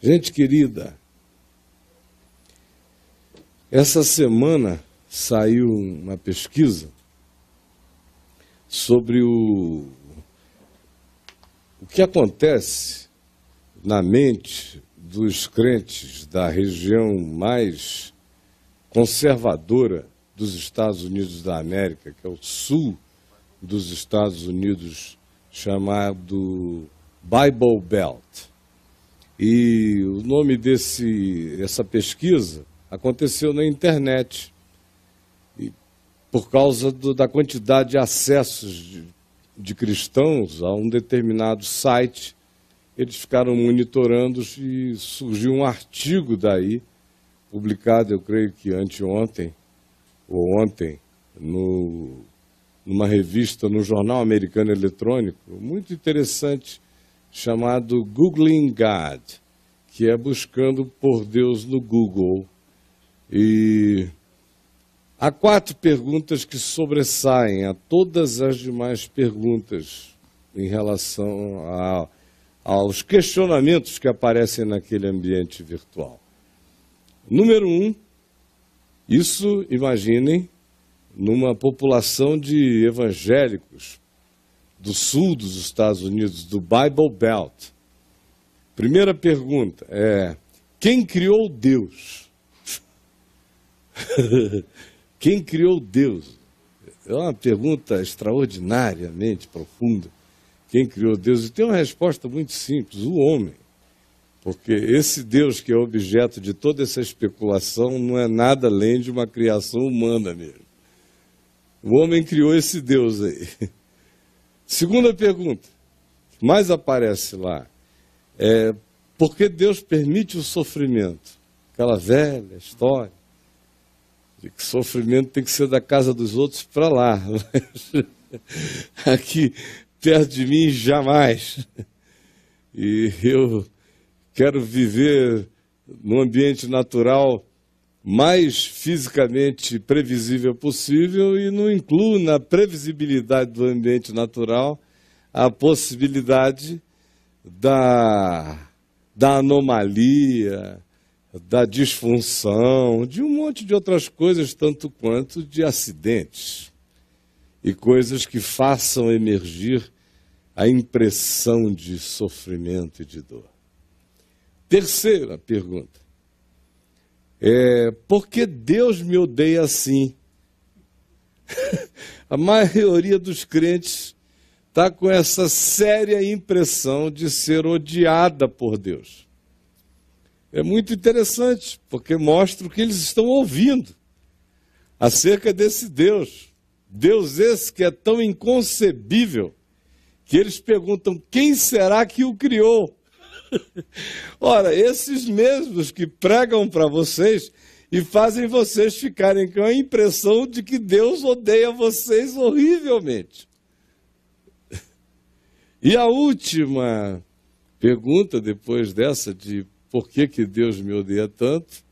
Gente querida, essa semana saiu uma pesquisa sobre o que acontece na mente dos crentes da região mais conservadora dos Estados Unidos da América, que é o sul dos Estados Unidos, chamado Bible Belt. E o nome dessa pesquisa aconteceu na internet, e por causa da quantidade de acessos de cristãos a um determinado site, eles ficaram monitorando e surgiu um artigo daí, publicado, eu creio que anteontem, ou ontem, numa revista, no Jornal Americano Eletrônico, muito interessante, chamado Googling God, que é buscando por Deus no Google. E há 4 perguntas que sobressaem a todas as demais perguntas em relação aos questionamentos que aparecem naquele ambiente virtual. Número 1, isso, imaginem, numa população de evangélicos do sul dos Estados Unidos, do Bible Belt. Primeira pergunta é: quem criou Deus? Quem criou Deus? É uma pergunta extraordinariamente profunda. Quem criou Deus? E tem uma resposta muito simples: o homem. Porque esse Deus que é objeto de toda essa especulação não é nada além de uma criação humana mesmo. O homem criou esse Deus aí. Segunda pergunta, que mais aparece lá, é: por que Deus permite o sofrimento? Aquela velha história de que sofrimento tem que ser da casa dos outros para lá. Mas aqui, perto de mim, jamais. E eu quero viver num ambiente natural mais fisicamente previsível possível, e não incluo na previsibilidade do ambiente natural a possibilidade da anomalia, da disfunção, de um monte de outras coisas, tanto quanto de acidentes e coisas que façam emergir a impressão de sofrimento e de dor. Terceira pergunta: por que Deus me odeia assim? A maioria dos crentes está com essa séria impressão de ser odiada por Deus. É muito interessante, porque mostra o que eles estão ouvindo acerca desse Deus. Deus esse que é tão inconcebível, que eles perguntam: quem será que o criou? Ora, esses mesmos que pregam para vocês e fazem vocês ficarem com a impressão de que Deus odeia vocês horrivelmente. E a última pergunta, depois dessa de por que Deus me odeia tanto,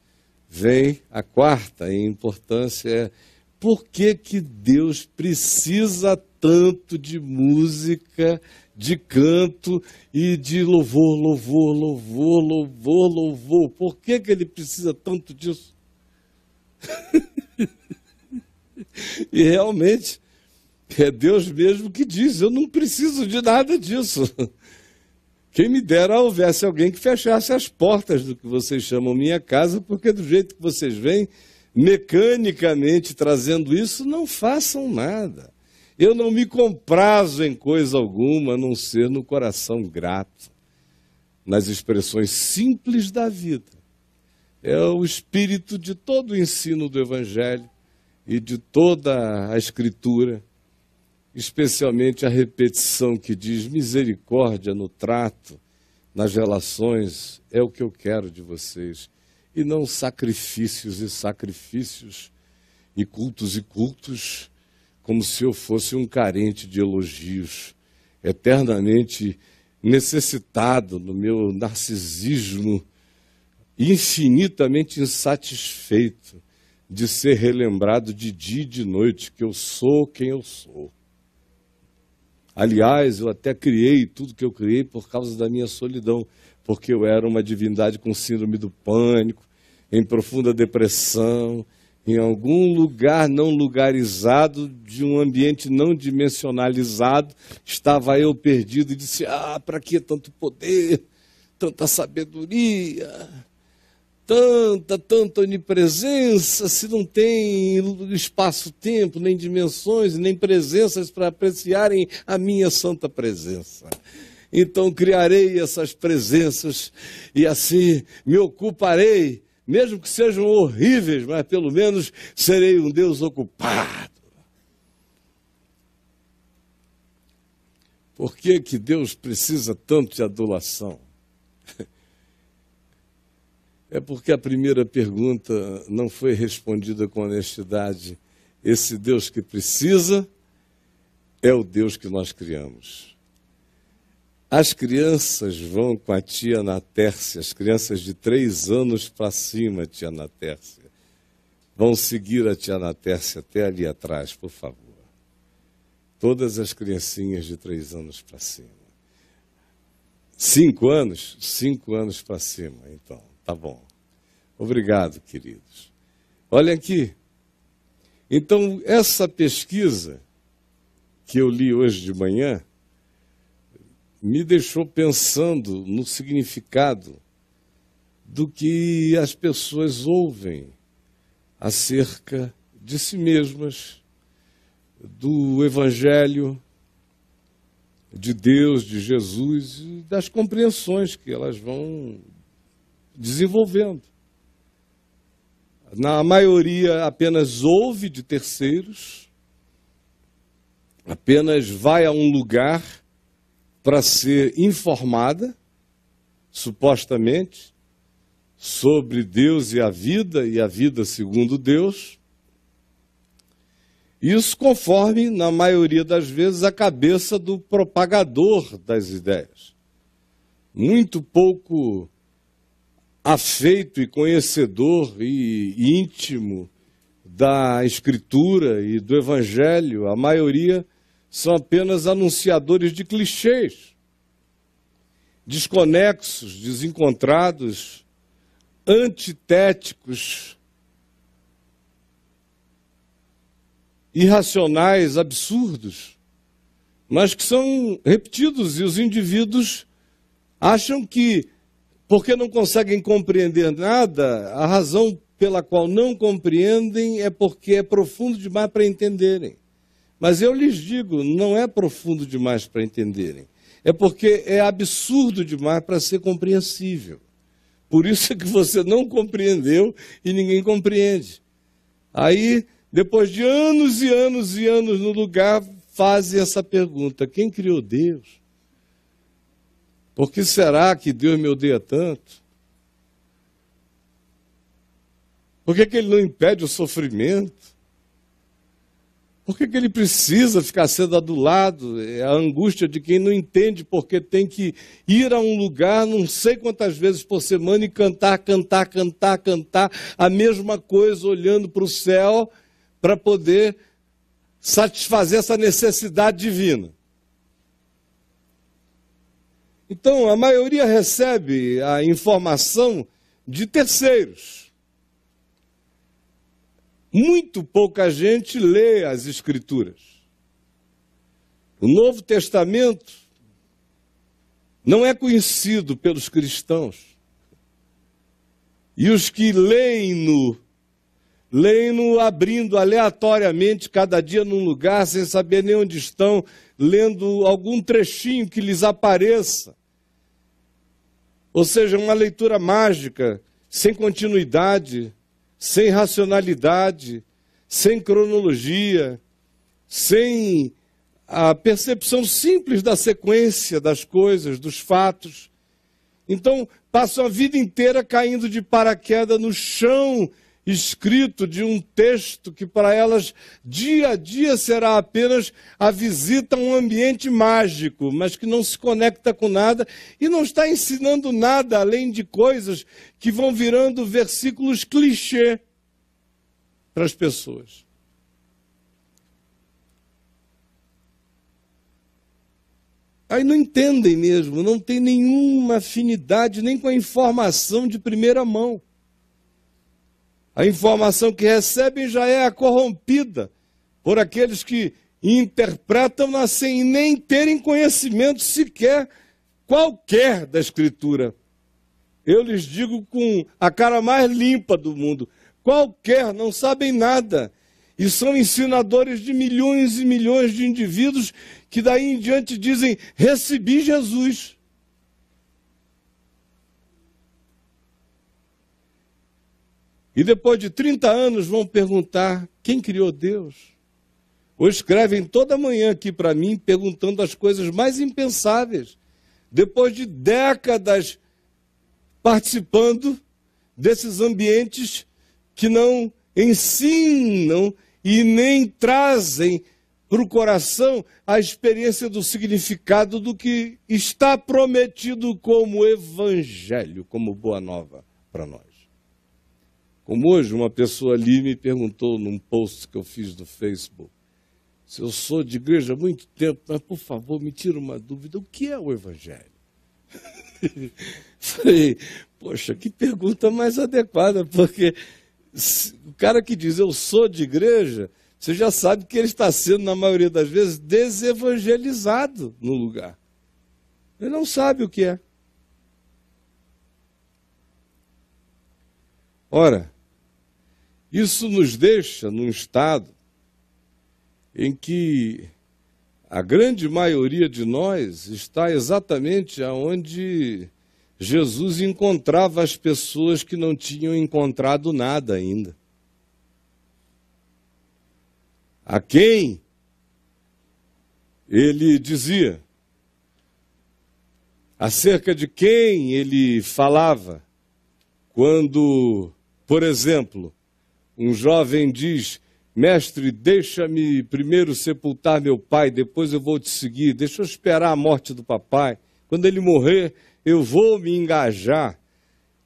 vem a quarta em importância: é: por que Deus precisa tanto de música, de canto e de louvor, louvor, louvor, louvor, louvor? Por que ele precisa tanto disso? E realmente é Deus mesmo que diz: eu não preciso de nada disso. Quem me dera houvesse alguém que fechasse as portas do que vocês chamam minha casa, porque do jeito que vocês vêm, mecanicamente trazendo isso, não façam nada. Eu não me comprazo em coisa alguma, a não ser no coração grato, nas expressões simples da vida. É o espírito de todo o ensino do Evangelho e de toda a Escritura, especialmente a repetição que diz: misericórdia no trato, nas relações, é o que eu quero de vocês, e não sacrifícios e sacrifícios, e cultos, como se eu fosse um carente de elogios, eternamente necessitado no meu narcisismo, infinitamente insatisfeito de ser relembrado de dia e de noite que eu sou quem eu sou. Aliás, eu até criei tudo que eu criei por causa da minha solidão, porque eu era uma divindade com síndrome do pânico, em profunda depressão, em algum lugar não lugarizado, de um ambiente não dimensionalizado, estava eu perdido e disse, para que tanto poder, tanta sabedoria, tanta onipresença, se não tem espaço-tempo, nem dimensões, nem presenças para apreciarem a minha santa presença. Então criarei essas presenças e assim me ocuparei, mesmo que sejam horríveis, mas pelo menos serei um Deus ocupado. Por que que Deus precisa tanto de adulação? É porque a primeira pergunta não foi respondida com honestidade. Esse Deus que precisa é o Deus que nós criamos. As crianças vão com a tia Natércia, as crianças de 3 anos para cima, tia Natércia. Vão seguir a tia Natércia até ali atrás, por favor. Todas as criancinhas de 3 anos para cima. 5 anos? 5 anos para cima, então. Tá bom. Obrigado, queridos. Olhem aqui. Então, essa pesquisa que eu li hoje de manhã me deixou pensando no significado do que as pessoas ouvem acerca de si mesmas, do Evangelho, de Deus, de Jesus, e das compreensões que elas vão desenvolvendo. Na maioria apenas ouve de terceiros, apenas vai a um lugar para ser informada, supostamente, sobre Deus e a vida segundo Deus. Isso conforme, na maioria das vezes, a cabeça do propagador das ideias. Muito pouco afeito e conhecedor e íntimo da Escritura e do Evangelho. A maioria são apenas anunciadores de clichês, desconexos, desencontrados, antitéticos, irracionais, absurdos, mas que são repetidos e os indivíduos acham que, porque não conseguem compreender nada, a razão pela qual não compreendem é porque é profundo demais para entenderem. Mas eu lhes digo, não é profundo demais para entenderem. É porque é absurdo demais para ser compreensível. Por isso é que você não compreendeu e ninguém compreende. Aí, depois de anos e anos e anos no lugar, fazem essa pergunta: quem criou Deus? Por que será que Deus me odeia tanto? Por que Ele não impede o sofrimento? Por que Ele precisa ficar sendo adulado? É a angústia de quem não entende porque tem que ir a um lugar não sei quantas vezes por semana e cantar a mesma coisa, olhando para o céu para poder satisfazer essa necessidade divina. Então, a maioria recebe a informação de terceiros. Muito pouca gente lê as Escrituras. O Novo Testamento não é conhecido pelos cristãos. E os que leem-no abrindo aleatoriamente, cada dia num lugar, sem saber nem onde estão, lendo algum trechinho que lhes apareça. Ou seja, uma leitura mágica, sem continuidade, sem racionalidade, sem cronologia, sem a percepção simples da sequência das coisas, dos fatos. Então, passam a vida inteira caindo de paraquedas no chão escrito de um texto que para elas dia a dia será apenas a visita a um ambiente mágico, mas que não se conecta com nada e não está ensinando nada além de coisas que vão virando versículos clichê para as pessoas. Aí não entendem mesmo, não tem nenhuma afinidade nem com a informação de primeira mão. A informação que recebem já é corrompida por aqueles que interpretam-na sem nem terem conhecimento sequer qualquer da Escritura. Eu lhes digo com a cara mais limpa do mundo, qualquer, não sabem nada. E são ensinadores de milhões e milhões de indivíduos que daí em diante dizem, recebi Jesus. E depois de 30 anos vão perguntar, quem criou Deus? Ou escrevem toda manhã aqui para mim, perguntando as coisas mais impensáveis. Depois de décadas participando desses ambientes que não ensinam e nem trazem para o coração a experiência do significado do que está prometido como evangelho, como boa nova para nós. Como hoje uma pessoa ali me perguntou num post que eu fiz do Facebook, se eu sou de igreja há muito tempo, mas por favor me tira uma dúvida, o que é o evangelho? Falei, poxa, que pergunta mais adequada, porque o cara que diz eu sou de igreja, você já sabe que ele está sendo, na maioria das vezes, desevangelizado no lugar. Ele não sabe o que é. Ora, isso nos deixa num estado em que a grande maioria de nós está exatamente aonde Jesus encontrava as pessoas que não tinham encontrado nada ainda. A quem ele dizia, acerca de quem ele falava, quando, por exemplo, um jovem diz, mestre, deixa-me primeiro sepultar meu pai, depois eu vou te seguir, deixa eu esperar a morte do papai, quando ele morrer, eu vou me engajar.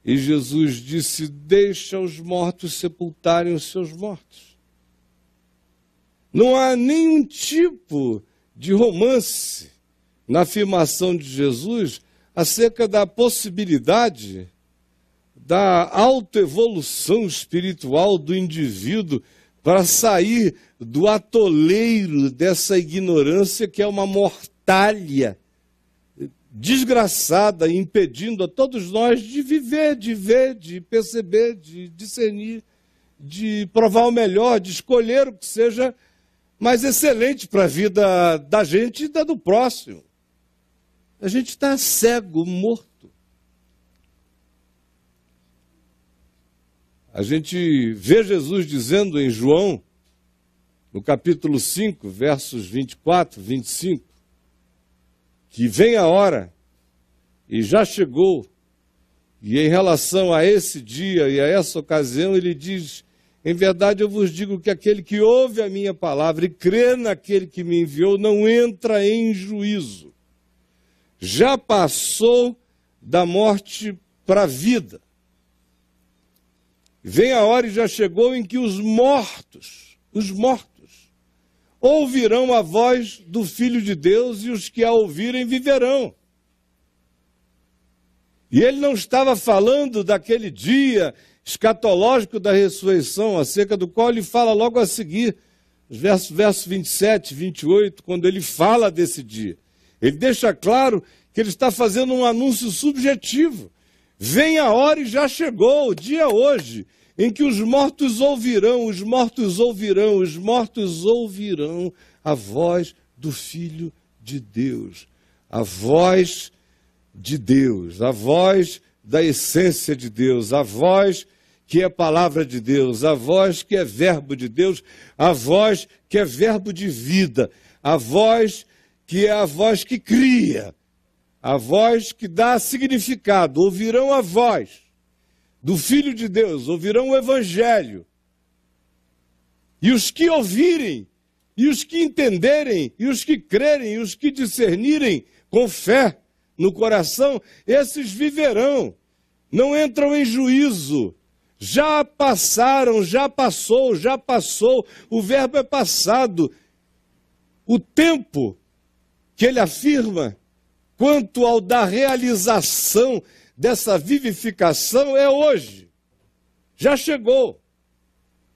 E Jesus disse, deixa os mortos sepultarem os seus mortos. Não há nenhum tipo de romance na afirmação de Jesus acerca da possibilidade da autoevolução espiritual do indivíduo para sair do atoleiro dessa ignorância que é uma mortalha desgraçada, impedindo a todos nós de viver, de ver, de perceber, de discernir, de provar o melhor, de escolher o que seja mais excelente para a vida da gente e da do próximo. A gente está cego, morto. A gente vê Jesus dizendo em João, no capítulo 5, versos 24, 25, que vem a hora, e já chegou, e em relação a esse dia e a essa ocasião, ele diz, em verdade eu vos digo que aquele que ouve a minha palavra e crê naquele que me enviou, não entra em juízo. Já passou da morte para a vida. Vem a hora e já chegou em que os mortos, ouvirão a voz do Filho de Deus e os que a ouvirem viverão. E ele não estava falando daquele dia escatológico da ressurreição, acerca do qual ele fala logo a seguir, versos 27, 28, quando ele fala desse dia. Ele deixa claro que ele está fazendo um anúncio subjetivo. Vem a hora e já chegou, o dia hoje, em que os mortos ouvirão a voz do Filho de Deus, a voz de Deus, a voz da essência de Deus, a voz que é palavra de Deus, a voz que é verbo de Deus, a voz que é verbo de vida, a voz que é a voz que cria, a voz que dá significado. Ouvirão a voz do Filho de Deus, ouvirão o Evangelho. E os que ouvirem, e os que entenderem, e os que crerem, e os que discernirem com fé no coração, esses viverão, não entram em juízo. Já passaram, já passou, o verbo é passado. O tempo que ele afirma quanto ao da realização dessa vivificação é hoje. Já chegou.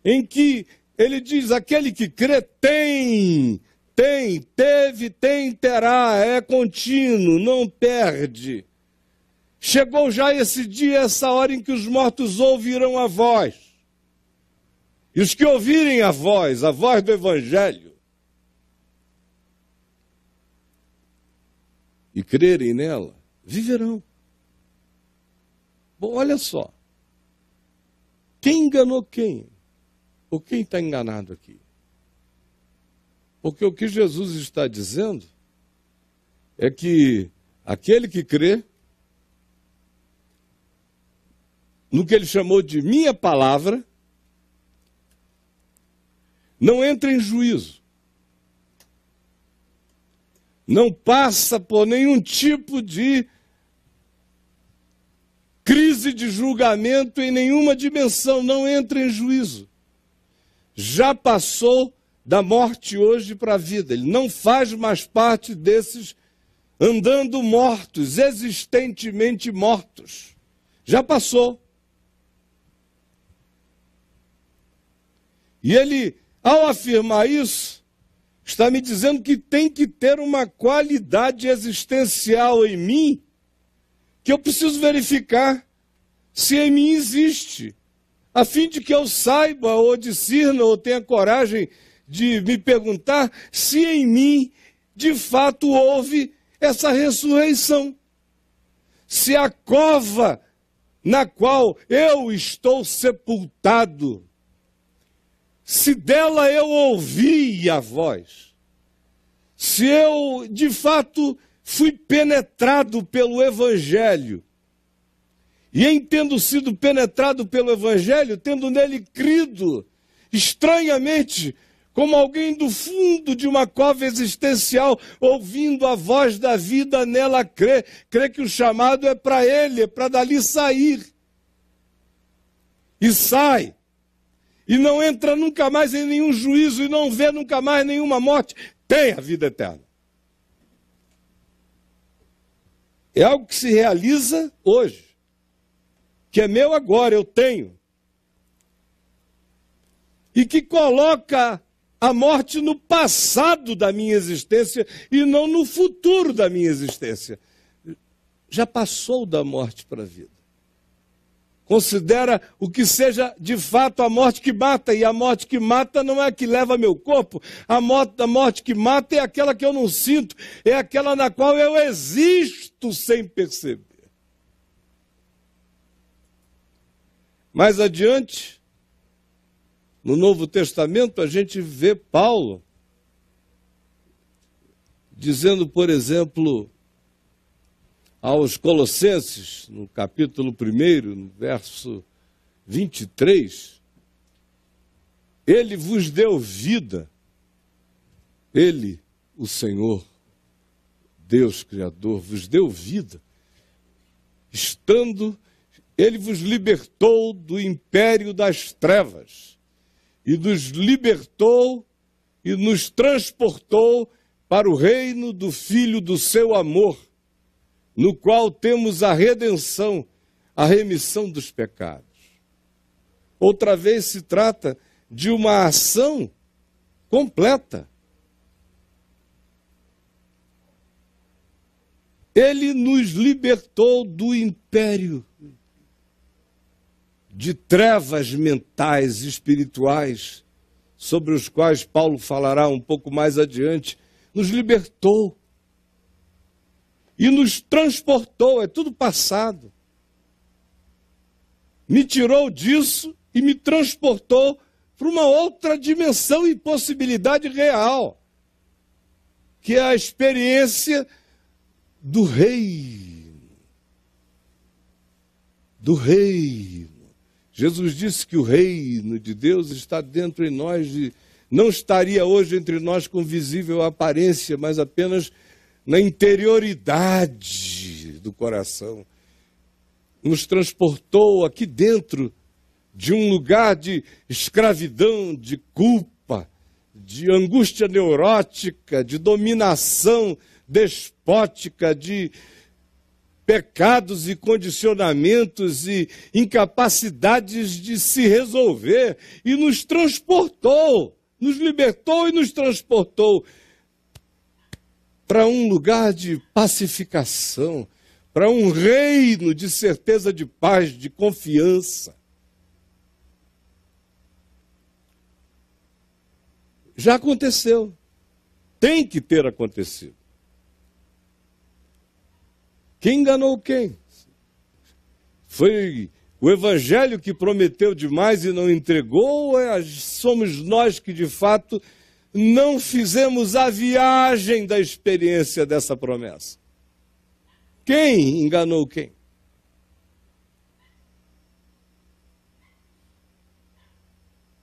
Em que ele diz, aquele que crê tem, teve, tem, terá, é contínuo, não perde. Chegou já esse dia, essa hora em que os mortos ouvirão a voz. E os que ouvirem a voz do Evangelho, e crerem nela, viverão. Bom, olha só. Quem enganou quem? Ou quem está enganado aqui? Porque o que Jesus está dizendo é que aquele que crê no que ele chamou de minha palavra, não entra em juízo. Não passa por nenhum tipo de crise de julgamento em nenhuma dimensão, não entra em juízo. Já passou da morte hoje para a vida. Ele não faz mais parte desses andando mortos, existentemente mortos. Já passou. E ele, ao afirmar isso, está me dizendo que tem que ter uma qualidade existencial em mim, que eu preciso verificar se em mim existe, a fim de que eu saiba, ou discirna, ou tenha coragem de me perguntar se em mim, de fato, houve essa ressurreição. Se a cova na qual eu estou sepultado, se dela eu ouvi a voz, se eu, de fato, fui penetrado pelo Evangelho, e em tendo sido penetrado pelo Evangelho, tendo nele crido, estranhamente, como alguém do fundo de uma cova existencial, ouvindo a voz da vida, nela crê que o chamado é para ele, é para dali sair. E sai. E não entra nunca mais em nenhum juízo, e não vê nunca mais nenhuma morte, tem a vida eterna. É algo que se realiza hoje, que é meu agora, eu tenho. E que coloca a morte no passado da minha existência e não no futuro da minha existência. Já passou da morte para a vida. Considera o que seja de fato a morte que mata, e a morte que mata não é a que leva meu corpo, a morte que mata é aquela que eu não sinto, é aquela na qual eu existo sem perceber. Mais adiante, no Novo Testamento, a gente vê Paulo dizendo, por exemplo, aos Colossenses, no capítulo 1, no verso 23, ele vos deu vida, ele, o Senhor, Deus Criador, vos deu vida, ele vos libertou do império das trevas, e nos libertou e nos transportou para o reino do Filho do seu amor, no qual temos a redenção, a remissão dos pecados. Outra vez se trata de uma ação completa. Ele nos libertou do império de trevas mentais, espirituais, sobre os quais Paulo falará um pouco mais adiante, nos libertou e nos transportou, é tudo passado. Me tirou disso e me transportou para uma outra dimensão e possibilidade real, que é a experiência do reino. Do reino. Jesus disse que o reino de Deus está dentro em nós, não estaria hoje entre nós com visível aparência, mas apenas na interioridade do coração. Nos transportou aqui dentro de um lugar de escravidão, de culpa, de angústia neurótica, de dominação despótica, de pecados e condicionamentos e incapacidades de se resolver, e nos transportou, nos libertou e nos transportou para um lugar de pacificação, para um reino de certeza de paz, de confiança. Já aconteceu, tem que ter acontecido. Quem enganou quem? Foi o evangelho que prometeu demais e não entregou, ou somos nós que de fato não fizemos a viagem da experiência dessa promessa? Quem enganou quem?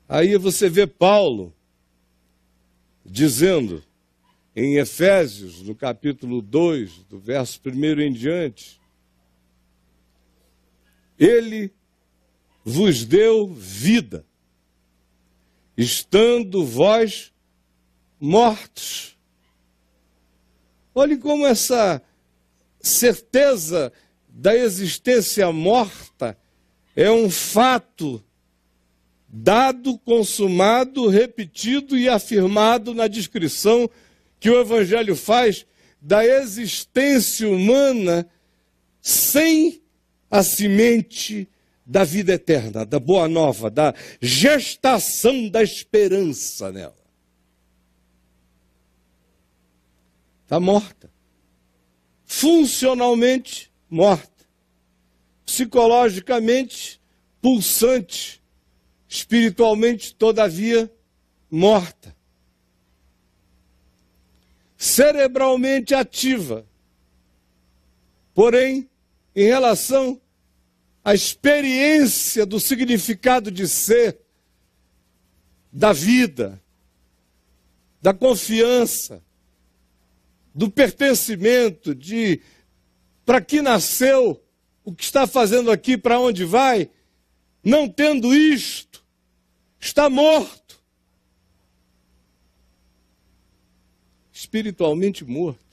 Aí você vê Paulo dizendo em Efésios, no capítulo 2, do verso 1 em diante, ele vos deu vida, estando vós mortos. Olhe como essa certeza da existência morta é um fato dado, consumado, repetido e afirmado na descrição que o Evangelho faz da existência humana sem a semente da vida eterna, da boa nova, da gestação da esperança nela. Está morta. Funcionalmente morta. Psicologicamente pulsante. Espiritualmente, todavia, morta. Cerebralmente ativa. Porém, em relação à experiência do significado de ser, da vida, da confiança, do pertencimento, de para que nasceu, o que está fazendo aqui, para onde vai, não tendo isto, está morto. Espiritualmente morto.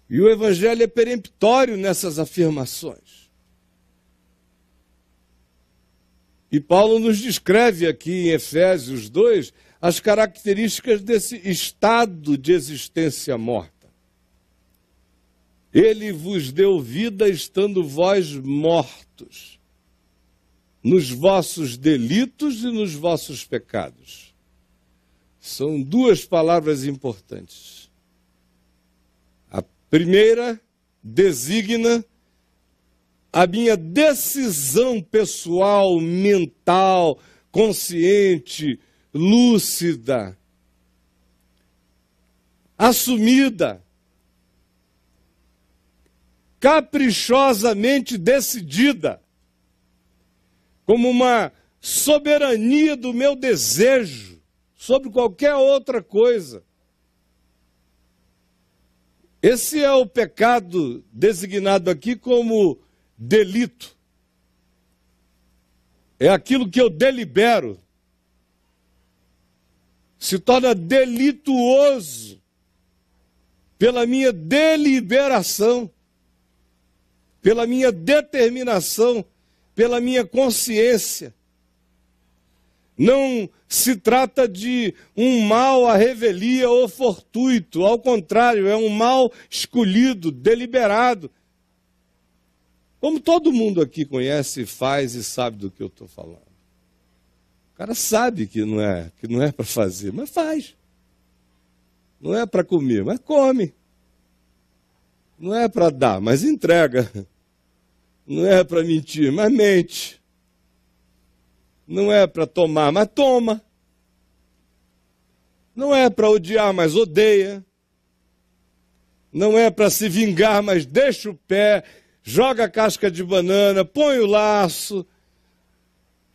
E o Evangelho é peremptório nessas afirmações. E Paulo nos descreve aqui em Efésios 2 as características desse estado de existência morta. Ele vos deu vida estando vós mortos nos vossos delitos e nos vossos pecados. São duas palavras importantes. A primeira designa a minha decisão pessoal, mental, consciente, lúcida, assumida, caprichosamente decidida, como uma soberania do meu desejo sobre qualquer outra coisa. Esse é o pecado designado aqui como delito. É aquilo que eu delibero. Se torna delituoso pela minha deliberação, pela minha determinação, pela minha consciência. Não se trata de um mal à revelia ou fortuito, ao contrário, é um mal escolhido, deliberado. Como todo mundo aqui conhece, faz e sabe do que eu estou falando. O cara sabe que não é para fazer, mas faz. Não é para comer, mas come. Não é para dar, mas entrega. Não é para mentir, mas mente. Não é para tomar, mas toma. Não é para odiar, mas odeia. Não é para se vingar, mas deixa o pé, joga a casca de banana, põe o laço,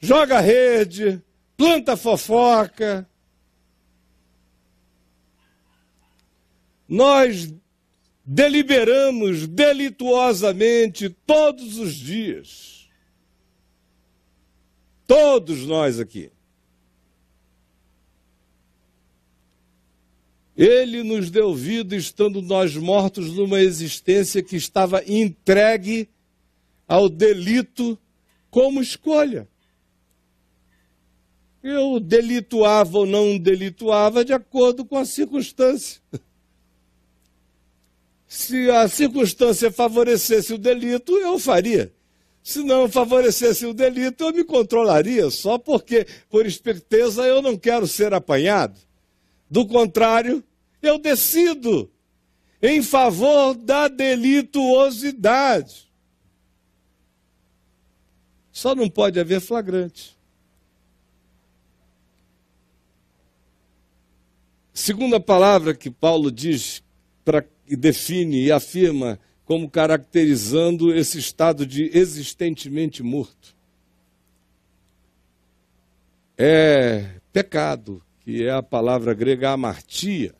joga a rede, planta a fofoca. Nós deliberamos delituosamente todos os dias. Todos nós aqui. Ele nos deu vida estando nós mortos numa existência que estava entregue ao delito como escolha. Eu delituava ou não delituava de acordo com a circunstância. Se a circunstância favorecesse o delito, eu faria. Se não favorecesse o delito, eu me controlaria, só porque, por esperteza, eu não quero ser apanhado. Do contrário, eu decido em favor da delituosidade. Só não pode haver flagrante. Segunda palavra que Paulo diz, define e afirma como caracterizando esse estado de existentemente morto, é pecado, que é a palavra grega amartia,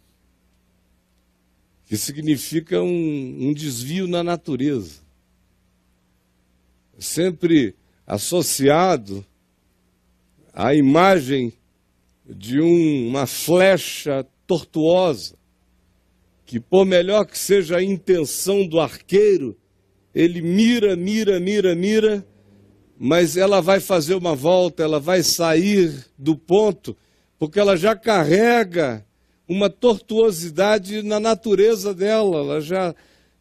que significa um desvio na natureza. Sempre associado à imagem de uma flecha tortuosa, que por melhor que seja a intenção do arqueiro, ele mira, mas ela vai fazer uma volta, ela vai sair do ponto, porque ela já carrega uma tortuosidade na natureza dela, ela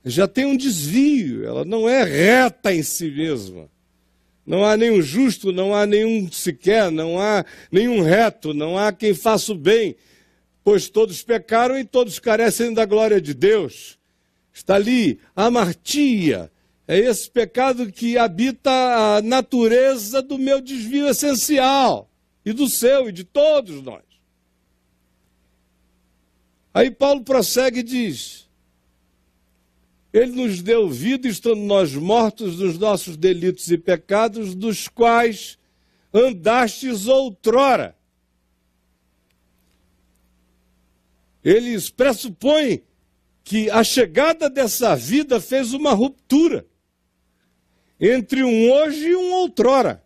já tem um desvio, ela não é reta em si mesma. Não há nenhum justo, não há nenhum sequer, não há nenhum reto, não há quem faça o bem, pois todos pecaram e todos carecem da glória de Deus. Está ali a amartia, é esse pecado que habita a natureza do meu desvio essencial, e do seu, e de todos nós. Aí Paulo prossegue e diz: Ele nos deu vida, estando nós mortos dos nossos delitos e pecados, dos quais andastes outrora. Ele pressupõe que a chegada dessa vida fez uma ruptura entre um hoje e um outrora.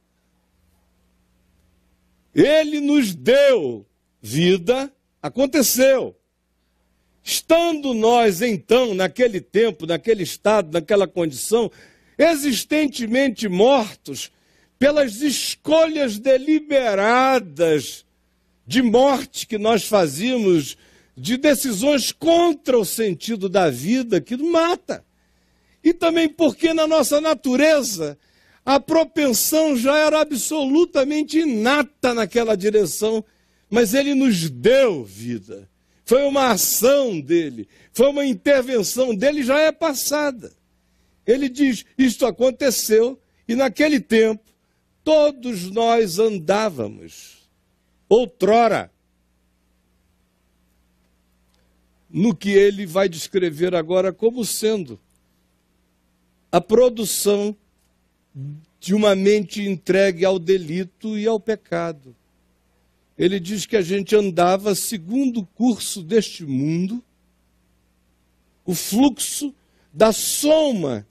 Ele nos deu vida, aconteceu. Estando nós, então, naquele tempo, naquele estado, naquela condição, existentemente mortos pelas escolhas deliberadas de morte que nós fazíamos, de decisões contra o sentido da vida que nos mata. E também porque na nossa natureza a propensão já era absolutamente inata naquela direção, mas ele nos deu vida. Foi uma ação dele, foi uma intervenção dele, já é passada. Ele diz, isto aconteceu e naquele tempo todos nós andávamos, outrora, no que ele vai descrever agora como sendo a produção de uma mente entregue ao delito e ao pecado. Ele diz que a gente andava segundo o curso deste mundo, o fluxo da soma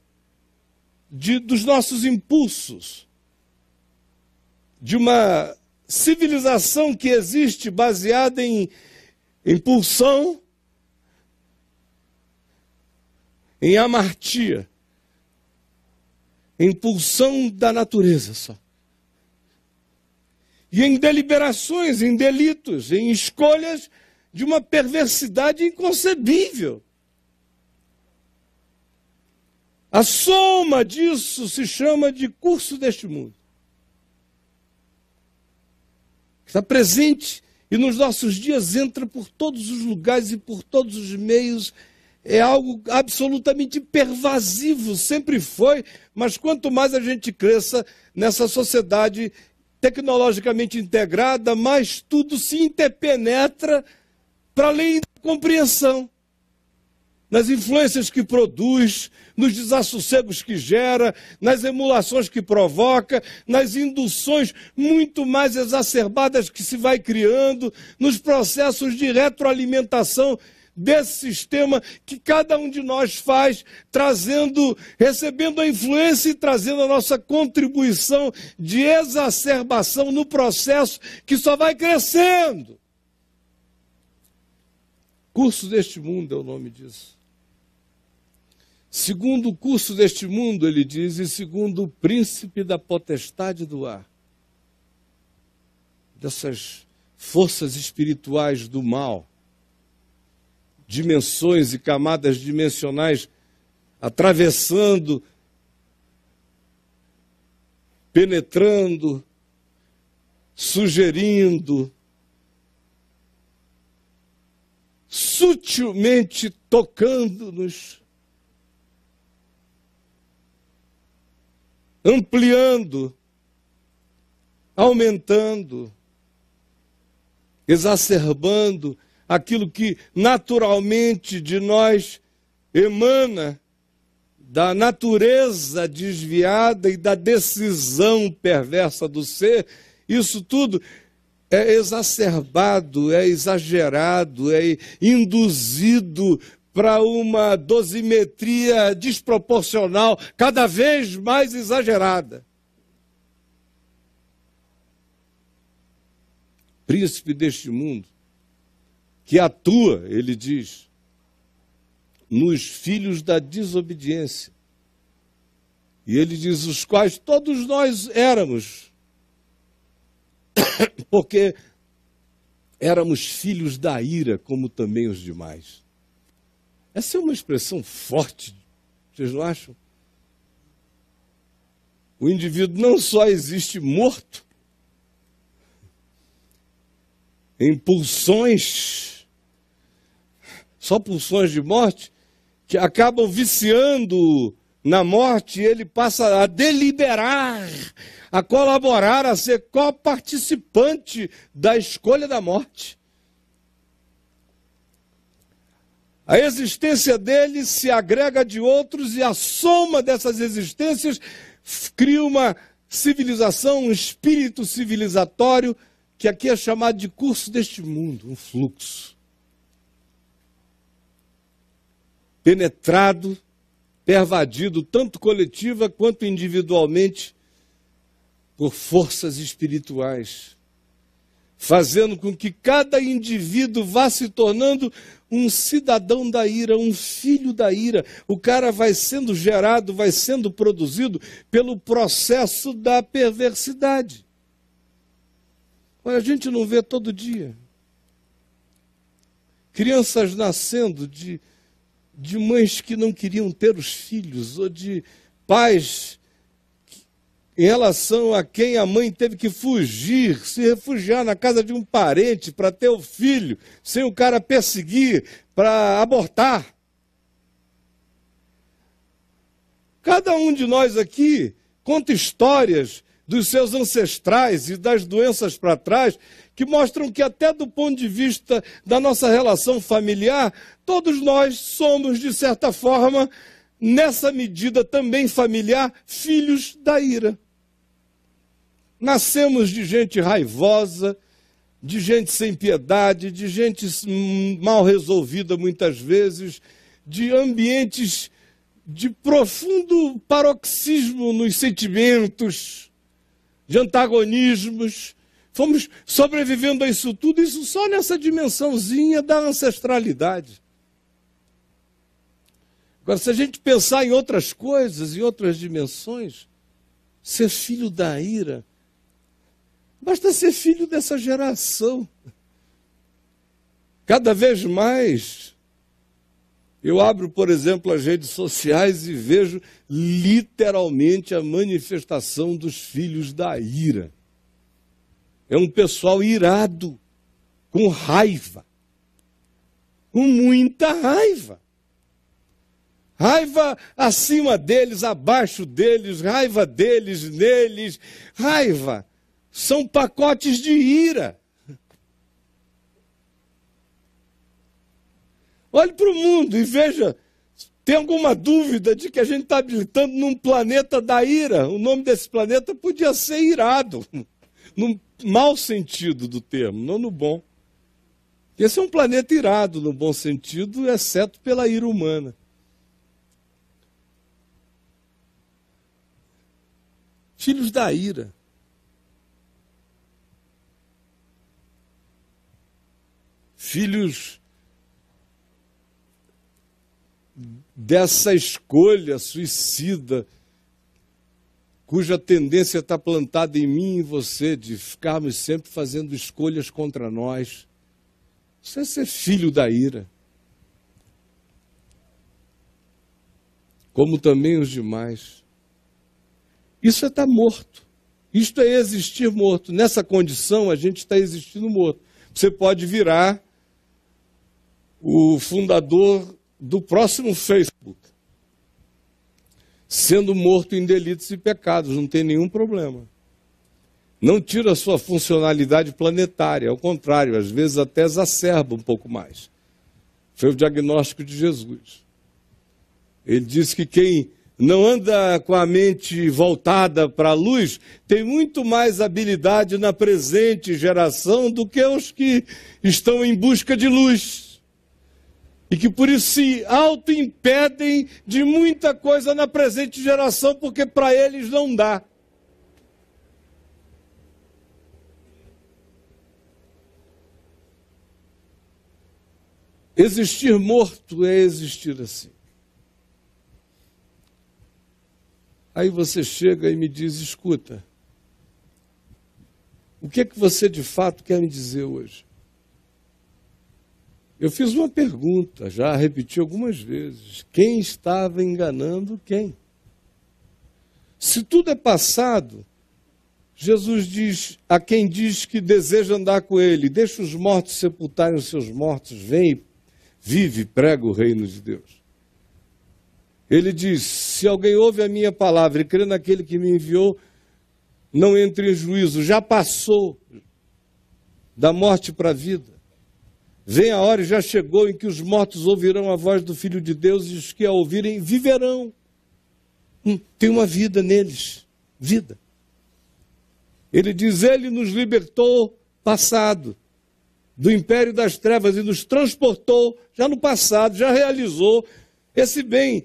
dos nossos impulsos, de uma civilização que existe baseada em pulsão, em amartia, em pulsão da natureza só. E em deliberações, em delitos, em escolhas de uma perversidade inconcebível. A soma disso se chama de curso deste mundo. Está presente e nos nossos dias entra por todos os lugares e por todos os meios. É algo absolutamente pervasivo, sempre foi, mas quanto mais a gente cresça nessa sociedade tecnologicamente integrada, mais tudo se interpenetra para além da compreensão. Nas influências que produz, nos desassossegos que gera, nas emulações que provoca, nas induções muito mais exacerbadas que se vai criando, nos processos de retroalimentação desse sistema que cada um de nós faz, recebendo a influência e trazendo a nossa contribuição de exacerbação no processo que só vai crescendo. Curso deste mundo é o nome disso. Segundo o curso deste mundo, ele diz, e segundo o príncipe da potestade do ar, dessas forças espirituais do mal, dimensões e camadas dimensionais atravessando, penetrando, sugerindo, sutilmente tocando-nos, ampliando, aumentando, exacerbando aquilo que naturalmente de nós emana da natureza desviada e da decisão perversa do ser. Isso tudo é exacerbado, é exagerado, é induzido para uma dosimetria desproporcional, cada vez mais exagerada. Príncipe deste mundo, que atua, ele diz, nos filhos da desobediência. E ele diz, os quais todos nós éramos, porque éramos filhos da ira, como também os demais. Essa é uma expressão forte, vocês não acham? O indivíduo não só existe morto, em pulsões, só pulsões de morte, que acabam viciando na morte, e ele passa a deliberar, a colaborar, a ser coparticipante da escolha da morte. A existência dele se agrega de outros e a soma dessas existências cria uma civilização, um espírito civilizatório, que aqui é chamado de curso deste mundo, um fluxo. Penetrado, pervadido, tanto coletiva quanto individualmente, por forças espirituais, fazendo com que cada indivíduo vá se tornando um cidadão da ira, um filho da ira. O cara vai sendo gerado, vai sendo produzido pelo processo da perversidade. Olha, a gente não vê todo dia crianças nascendo de mães que não queriam ter os filhos, ou de pais em relação a quem a mãe teve que fugir, se refugiar na casa de um parente para ter o filho, sem o cara perseguir, para abortar. Cada um de nós aqui conta histórias dos seus ancestrais e das doenças para trás, que mostram que até do ponto de vista da nossa relação familiar, todos nós somos, de certa forma, nessa medida também familiar, filhos da ira. Nascemos de gente raivosa, de gente sem piedade, de gente mal resolvida muitas vezes, de ambientes de profundo paroxismo nos sentimentos, de antagonismos. Fomos sobrevivendo a isso tudo, isso só nessa dimensãozinha da ancestralidade. Agora, se a gente pensar em outras coisas, em outras dimensões, ser filho da ira, basta ser filho dessa geração. Cada vez mais, eu abro, por exemplo, as redes sociais e vejo literalmente a manifestação dos filhos da ira. É um pessoal irado, com raiva, com muita raiva. Raiva acima deles, abaixo deles, raiva deles, neles, raiva. São pacotes de ira. Olhe para o mundo e veja, tem alguma dúvida de que a gente está habitando num planeta da ira? O nome desse planeta podia ser irado, num mau sentido do termo, não no bom. Esse é um planeta irado no bom sentido, exceto pela ira humana. Filhos da ira. Filhos dessa escolha suicida, cuja tendência está plantada em mim e em você, de ficarmos sempre fazendo escolhas contra nós. Isso é ser filho da ira. Como também os demais. Isso é estar morto. Isto é existir morto. Nessa condição, a gente está existindo morto. Você pode virar o fundador do próximo Facebook, sendo morto em delitos e pecados, não tem nenhum problema. Não tira a sua funcionalidade planetária, ao contrário, às vezes até exacerba um pouco mais. Foi o diagnóstico de Jesus. Ele disse que quem não anda com a mente voltada para a luz tem muito mais habilidade na presente geração do que os que estão em busca de luz. E que por isso se auto-impedem de muita coisa na presente geração, porque para eles não dá. Existir morto é existir assim. Aí você chega e me diz, escuta, o que é que você de fato quer me dizer hoje? Eu fiz uma pergunta, já repeti algumas vezes. Quem estava enganando quem? Se tudo é passado, Jesus diz a quem diz que deseja andar com ele, deixa os mortos sepultarem os seus mortos, vem, vive, prega o reino de Deus. Ele diz, se alguém ouve a minha palavra e crê naquele que me enviou, não entre em juízo, já passou da morte para a vida. Vem a hora e já chegou em que os mortos ouvirão a voz do Filho de Deus e os que a ouvirem viverão. Tem uma vida neles, vida. Ele diz, ele nos libertou passado, do império das trevas e nos transportou, já no passado, já realizou esse bem,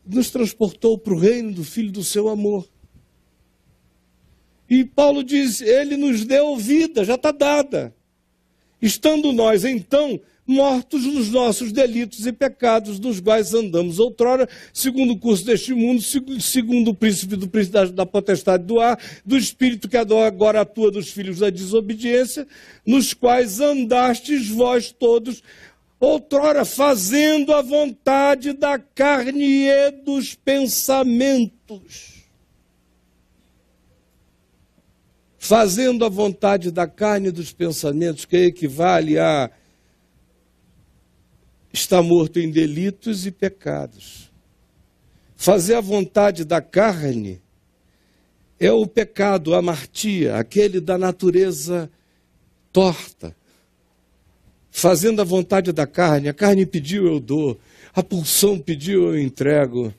nos transportou para o reino do Filho do seu amor. E Paulo diz, ele nos deu vida, já está dada. Estando nós, então, mortos nos nossos delitos e pecados, nos quais andamos outrora, segundo o curso deste mundo, segundo o príncipe da potestade do ar, do espírito que agora atua dos filhos da desobediência, nos quais andastes vós todos, outrora fazendo a vontade da carne e dos pensamentos. Fazendo a vontade da carne e dos pensamentos, que equivale a estar morto em delitos e pecados. Fazer a vontade da carne é o pecado, a amartia, aquele da natureza torta. Fazendo a vontade da carne, a carne pediu, eu dou, a pulsão pediu, eu entrego.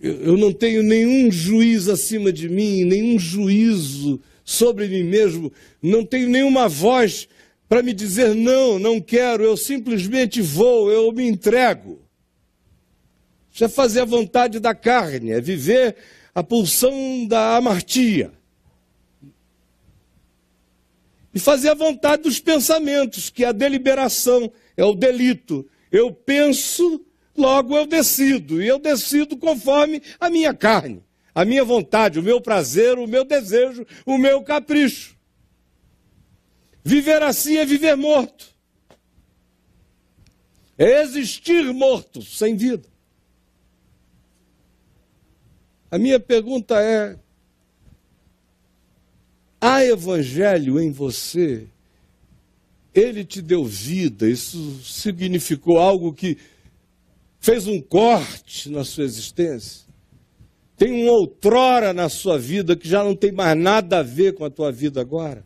Eu não tenho nenhum juiz acima de mim, nenhum juízo sobre mim mesmo, não tenho nenhuma voz para me dizer não, não quero, eu simplesmente vou, eu me entrego. Isso é fazer a vontade da carne, é viver a pulsão da amartia. E fazer a vontade dos pensamentos, que é a deliberação, é o delito. Eu penso, logo eu decido, e eu decido conforme a minha carne, a minha vontade, o meu prazer, o meu desejo, o meu capricho. Viver assim é viver morto. É existir morto, sem vida. A minha pergunta é, há evangelho em você? Ele te deu vida, isso significou algo que fez um corte na sua existência? Tem um outrora na sua vida que já não tem mais nada a ver com a tua vida agora?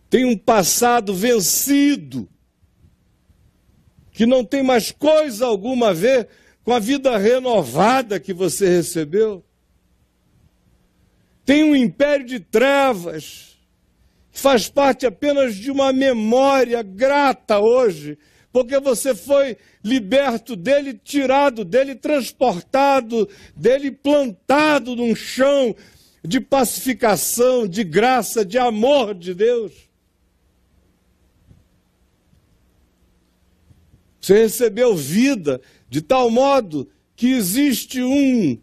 Tem um passado vencido que não tem mais coisa alguma a ver com a vida renovada que você recebeu? Tem um império de trevas que faz parte apenas de uma memória grata hoje, porque você foi liberto dele, tirado dele, transportado dele, plantado num chão de pacificação, de graça, de amor de Deus. Você recebeu vida de tal modo que existe um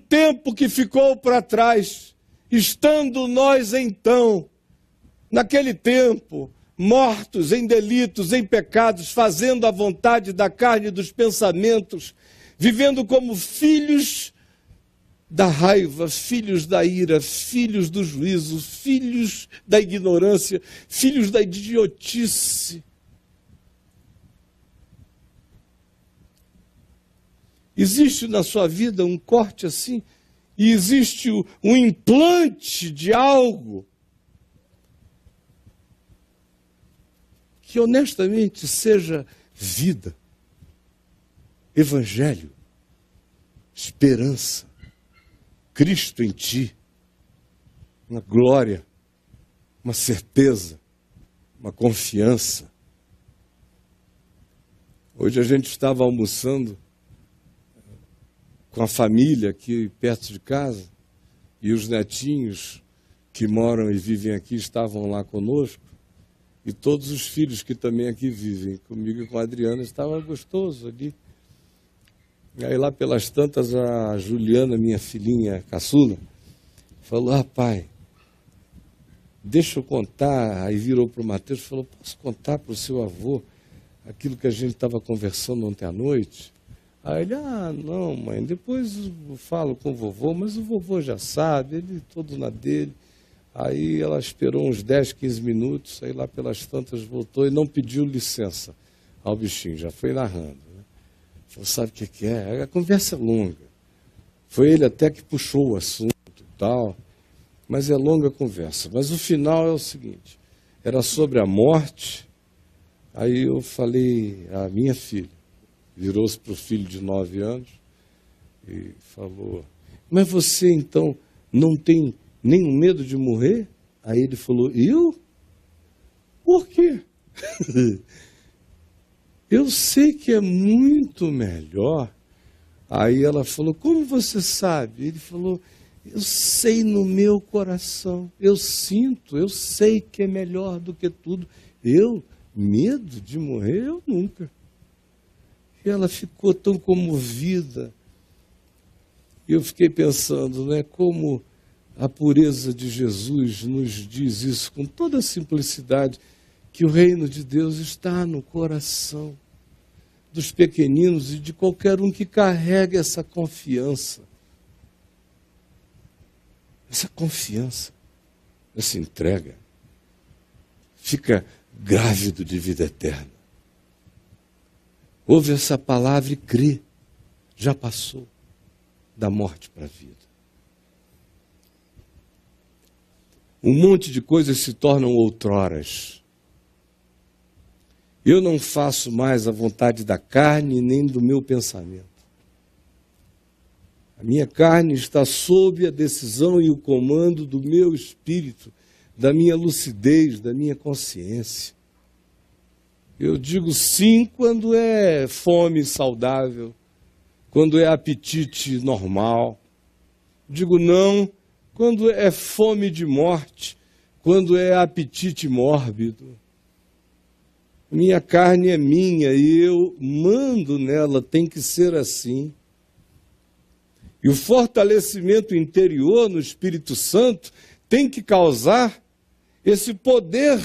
tempo que ficou para trás, estando nós então, naquele tempo, mortos em delitos, em pecados, fazendo a vontade da carne e dos pensamentos, vivendo como filhos da raiva, filhos da ira, filhos do juízo, filhos da ignorância, filhos da idiotice. Existe na sua vida um corte assim, e existe um implante de algo que honestamente seja vida, evangelho, esperança, Cristo em ti, uma glória, uma certeza, uma confiança. Hoje a gente estava almoçando com a família aqui perto de casa, e os netinhos que moram e vivem aqui estavam lá conosco, e todos os filhos que também aqui vivem comigo e com a Adriana, estava gostoso ali. E aí lá pelas tantas a Juliana, minha filhinha caçula, falou: pai, deixa eu contar. Aí virou para o Mateus e falou: posso contar para o seu avô aquilo que a gente estava conversando ontem à noite? Aí ele: não, mãe, depois eu falo com o vovô, mas o vovô já sabe, ele todo na dele. Aí ela esperou uns 10, 15 minutos, aí lá pelas tantas voltou e não pediu licença ao bichinho, já foi narrando. Né? Falou: sabe o que é? A conversa é longa. Foi ele até que puxou o assunto e tal, mas é longa a conversa. Mas o final é o seguinte, era sobre a morte. Aí eu falei à minha filha, virou-se para o filho de 9 anos e falou: mas você então não tem nenhum medo de morrer? Aí ele falou: eu? Por quê? Eu sei que é muito melhor. Aí ela falou: como você sabe? Ele falou: eu sei no meu coração, eu sinto, eu sei que é melhor do que tudo. Eu, medo de morrer, eu nunca. E ela ficou tão comovida. E eu fiquei pensando, né, como a pureza de Jesus nos diz isso com toda a simplicidade, que o reino de Deus está no coração dos pequeninos e de qualquer um que carregue essa confiança. Essa confiança, essa entrega, fica grávido de vida eterna. Ouve essa palavra e crê, já passou da morte para a vida. Um monte de coisas se tornam outroras. Eu não faço mais a vontade da carne nem do meu pensamento. A minha carne está sob a decisão e o comando do meu espírito, da minha lucidez, da minha consciência. Eu digo sim quando é fome saudável, quando é apetite normal. Digo não quando é fome de morte, quando é apetite mórbido. Minha carne é minha e eu mando nela, tem que ser assim. E o fortalecimento interior no Espírito Santo tem que causar esse poder.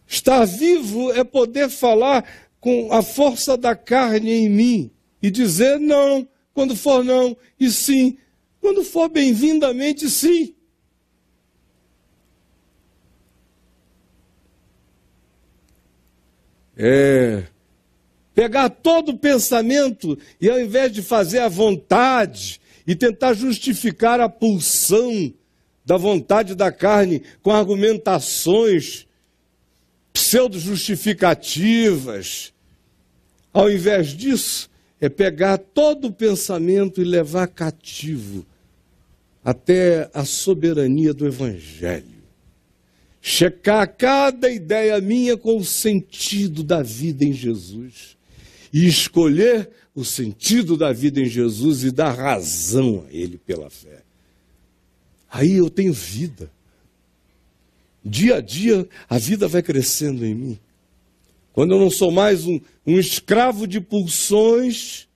Estar vivo é poder falar com a força da carne em mim e dizer não, quando for não, e sim, quando for bem-vindamente sim. Pegar todo o pensamento e ao invés de fazer a vontade e tentar justificar a pulsão da vontade da carne com argumentações pseudo-justificativas, ao invés disso, é pegar todo o pensamento e levar cativo até a soberania do Evangelho. Checar cada ideia minha com o sentido da vida em Jesus. E escolher o sentido da vida em Jesus e dar razão a Ele pela fé. Aí eu tenho vida. Dia a dia a vida vai crescendo em mim. quando eu não sou mais um escravo de pulsões,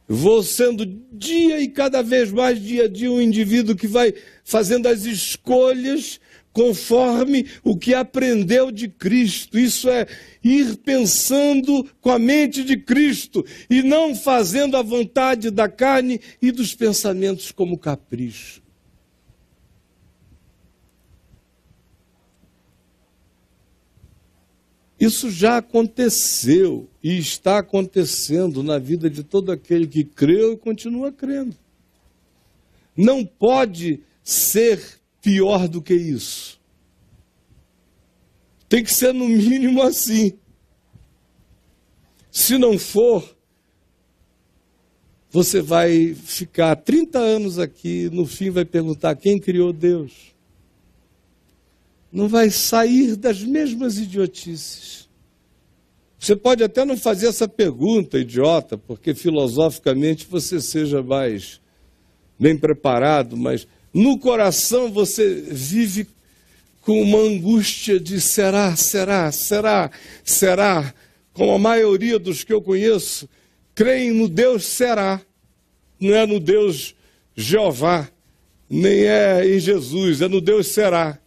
vou sendo dia e cada vez mais, dia a dia, um indivíduo que vai fazendo as escolhas conforme o que aprendeu de Cristo. Isso é ir pensando com a mente de Cristo e não fazendo a vontade da carne e dos pensamentos como capricho. Isso já aconteceu e está acontecendo na vida de todo aquele que creu e continua crendo. Não pode ser pior do que isso. Tem que ser no mínimo assim. Se não for, você vai ficar 30 anos aqui, no fim vai perguntar quem criou Deus. Não vai sair das mesmas idiotices. Você pode até não fazer essa pergunta idiota, porque filosoficamente você seja mais bem preparado, mas no coração você vive com uma angústia de será, será, será, será. Como a maioria dos que eu conheço, creem no Deus será. Não é no Deus Jeová, nem é em Jesus, é no Deus será.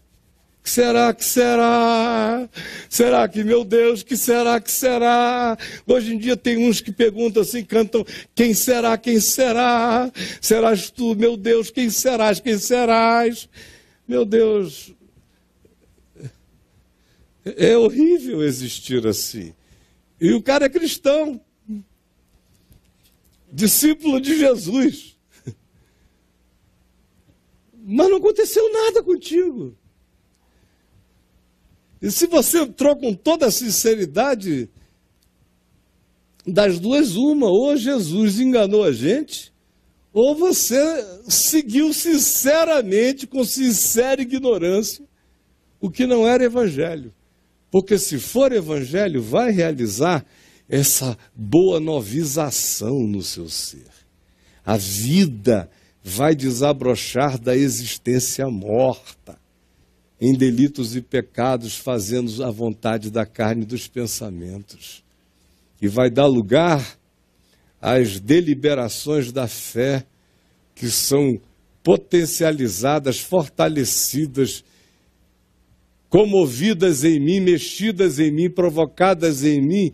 Que será, que será? Será que, meu Deus, que será, que será? Hoje em dia tem uns que perguntam assim, cantam, quem será, quem será? Serás tu, meu Deus, quem serás, quem serás? Meu Deus, é horrível existir assim. E o cara é cristão, discípulo de Jesus. Mas não aconteceu nada contigo. E se você entrou com toda a sinceridade, das duas uma, ou Jesus enganou a gente, ou você seguiu sinceramente, com sincera ignorância, o que não era evangelho. Porque se for evangelho, vai realizar essa boa novização no seu ser. A vida vai desabrochar da existência morta, em delitos e pecados, fazendo a vontade da carne e dos pensamentos. E vai dar lugar às deliberações da fé, que são potencializadas, fortalecidas, comovidas em mim, mexidas em mim, provocadas em mim,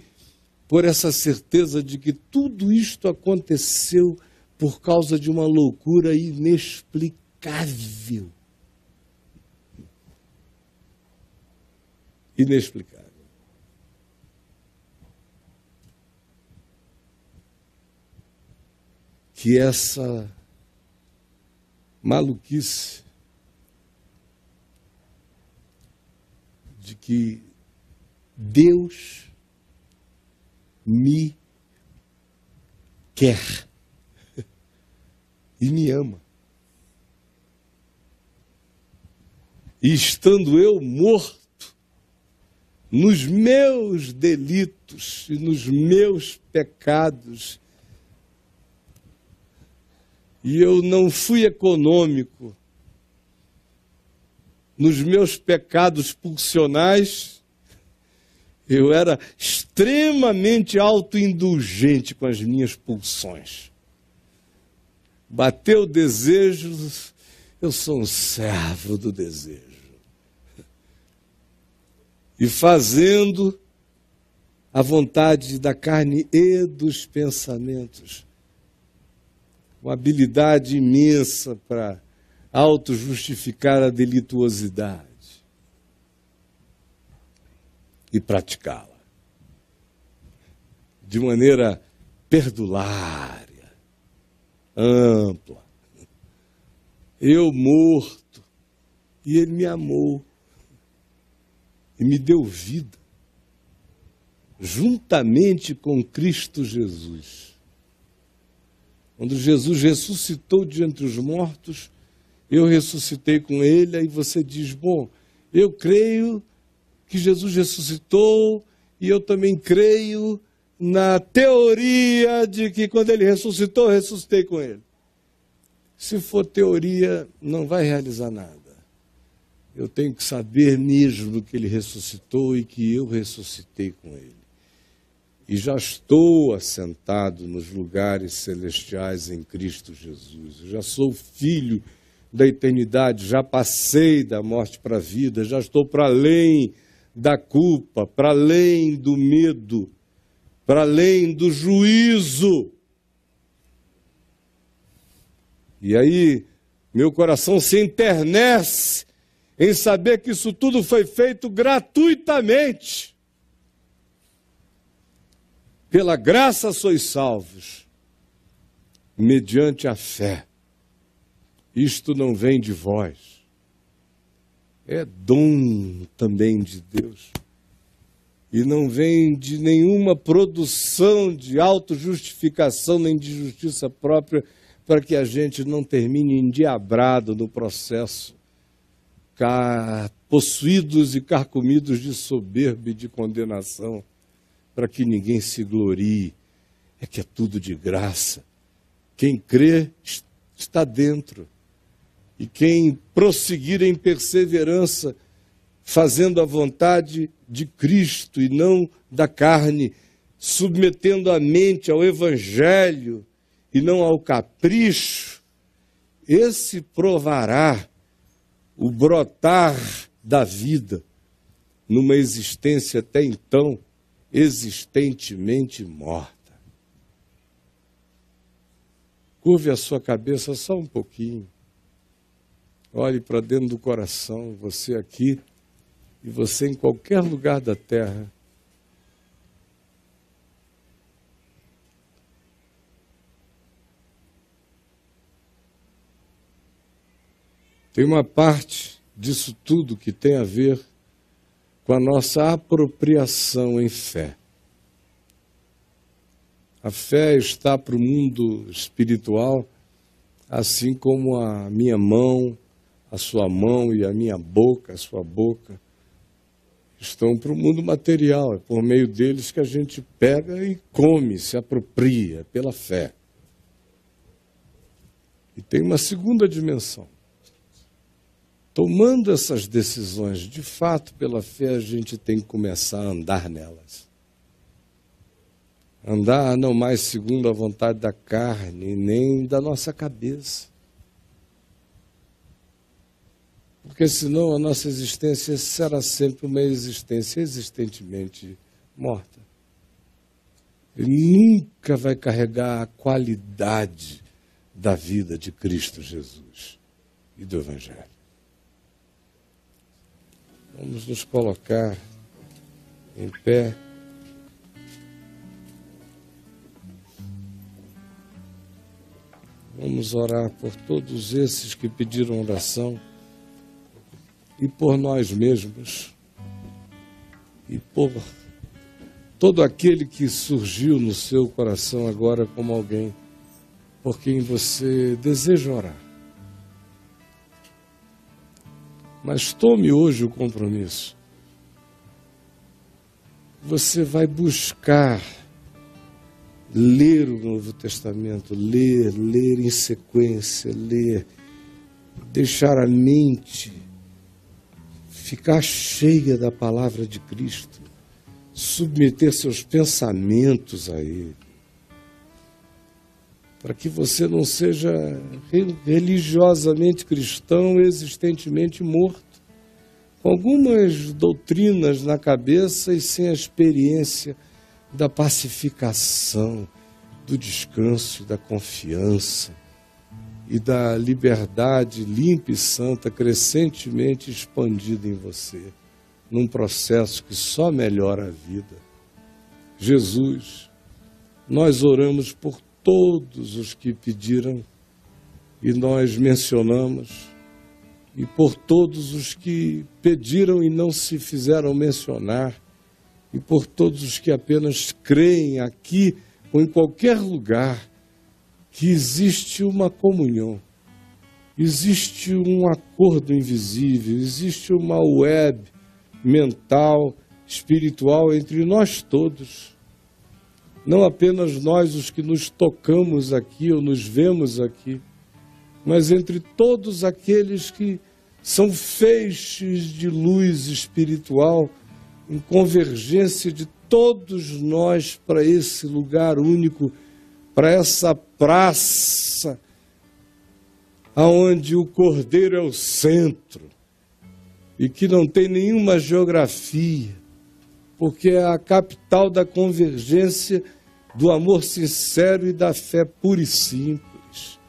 por essa certeza de que tudo isto aconteceu por causa de uma loucura inexplicável. Inexplicável. Que essa maluquice de que Deus me quer e me ama. E estando eu morto nos meus delitos e nos meus pecados, e eu não fui econômico nos meus pecados pulsionais, eu era extremamente autoindulgente com as minhas pulsões. Bateu o desejo, eu sou um servo do desejo. E fazendo a vontade da carne e dos pensamentos. Uma habilidade imensa para auto-justificar a delituosidade e praticá-la de maneira perdulária, ampla. Eu morto, e Ele me amou e me deu vida, juntamente com Cristo Jesus. Quando Jesus ressuscitou de entre os mortos, eu ressuscitei com Ele, aí você diz, bom, eu creio que Jesus ressuscitou, e eu também creio na teoria de que quando Ele ressuscitou, eu ressuscitei com Ele. Se for teoria, não vai realizar nada. eu tenho que saber mesmo que Ele ressuscitou e que eu ressuscitei com Ele. E já estou assentado nos lugares celestiais em Cristo Jesus. Eu já sou filho da eternidade, já passei da morte para a vida, já estou para além da culpa, para além do medo, para além do juízo. E aí, meu coração se enternece em saber que isso tudo foi feito gratuitamente. Pela graça sois salvos, mediante a fé. Isto não vem de vós, é dom também de Deus. E não vem de nenhuma produção de autojustificação nem de justiça própria, para que a gente não termine endiabrado no processo, possuídos e carcomidos de soberba e de condenação, para que ninguém se glorie. É que é tudo de graça. Quem crê está dentro. E quem prosseguir em perseverança, fazendo a vontade de Cristo e não da carne, submetendo a mente ao Evangelho e não ao capricho, esse provará o brotar da vida numa existência até então existentemente morta. Curve a sua cabeça só um pouquinho. Olhe para dentro do coração, você aqui e você em qualquer lugar da terra. Tem uma parte disso tudo que tem a ver com a nossa apropriação em fé. A fé está para o mundo espiritual, assim como a minha mão, a sua mão e a minha boca, a sua boca, estão para o mundo material. É por meio deles que a gente pega e come, se apropria pela fé. E tem uma segunda dimensão. Tomando essas decisões, de fato, pela fé, a gente tem que começar a andar nelas. Andar não mais segundo a vontade da carne, nem da nossa cabeça. Porque senão a nossa existência será sempre uma existência existentemente morta. E nunca vai carregar a qualidade da vida de Cristo Jesus e do Evangelho. Vamos nos colocar em pé. Vamos orar por todos esses que pediram oração e por nós mesmos e por todo aquele que surgiu no seu coração agora como alguém por quem você deseja orar. Mas tome hoje o compromisso. Você vai buscar ler o Novo Testamento, ler em sequência, ler, deixar a mente ficar cheia da palavra de Cristo, submeter seus pensamentos a Ele, para que você não seja religiosamente cristão, existentemente morto, com algumas doutrinas na cabeça e sem a experiência da pacificação, do descanso, da confiança e da liberdade limpa e santa, crescentemente expandida em você, num processo que só melhora a vida. Jesus, nós oramos por todos os que pediram e nós mencionamos, e por todos os que pediram e não se fizeram mencionar, e por todos os que apenas creem aqui ou em qualquer lugar que existe uma comunhão, existe um acordo invisível, existe uma web mental, espiritual entre nós todos. Não apenas nós os que nos tocamos aqui ou nos vemos aqui, mas entre todos aqueles que são feixes de luz espiritual em convergência de todos nós para esse lugar único, para essa praça, aonde o Cordeiro é o centro e que não tem nenhuma geografia, porque é a capital da convergência do amor sincero e da fé pura e simples.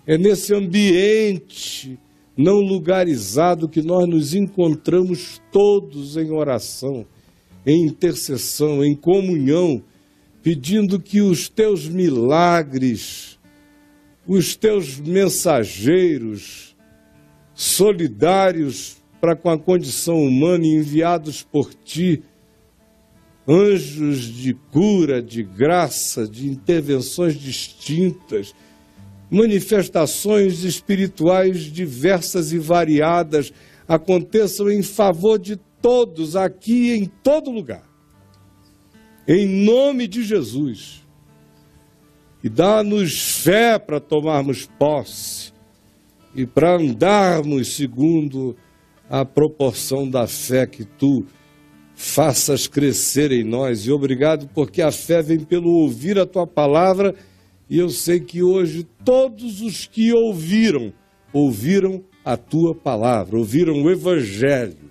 É nesse ambiente não lugarizado que nós nos encontramos todos em oração, em intercessão, em comunhão, pedindo que os teus milagres, os teus mensageiros solidários para com a condição humana enviados por ti, anjos de cura, de graça, de intervenções distintas, manifestações espirituais diversas e variadas, aconteçam em favor de todos, aqui e em todo lugar. Em nome de Jesus. E dá-nos fé para tomarmos posse e para andarmos segundo a proporção da fé que tu faças crescer em nós. E obrigado porque a fé vem pelo ouvir a tua palavra, e eu sei que hoje todos os que ouviram a tua palavra, ouviram o Evangelho,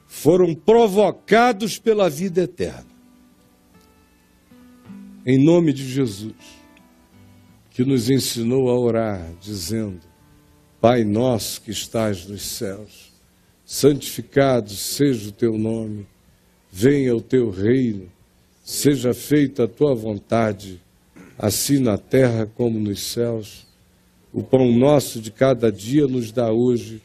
foram provocados pela vida eterna. Em nome de Jesus, que nos ensinou a orar, dizendo: Pai nosso que estás nos céus, santificado seja o teu nome, venha o teu reino, seja feita a tua vontade, assim na terra como nos céus. O pão nosso de cada dia nos dá hoje,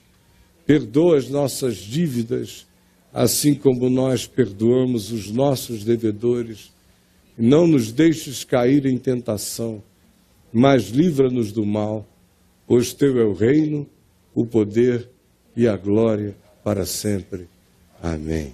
perdoa as nossas dívidas, assim como nós perdoamos os nossos devedores, e não nos deixes cair em tentação, mas livra-nos do mal, pois teu é o reino, o poder e a glória para sempre. Amém.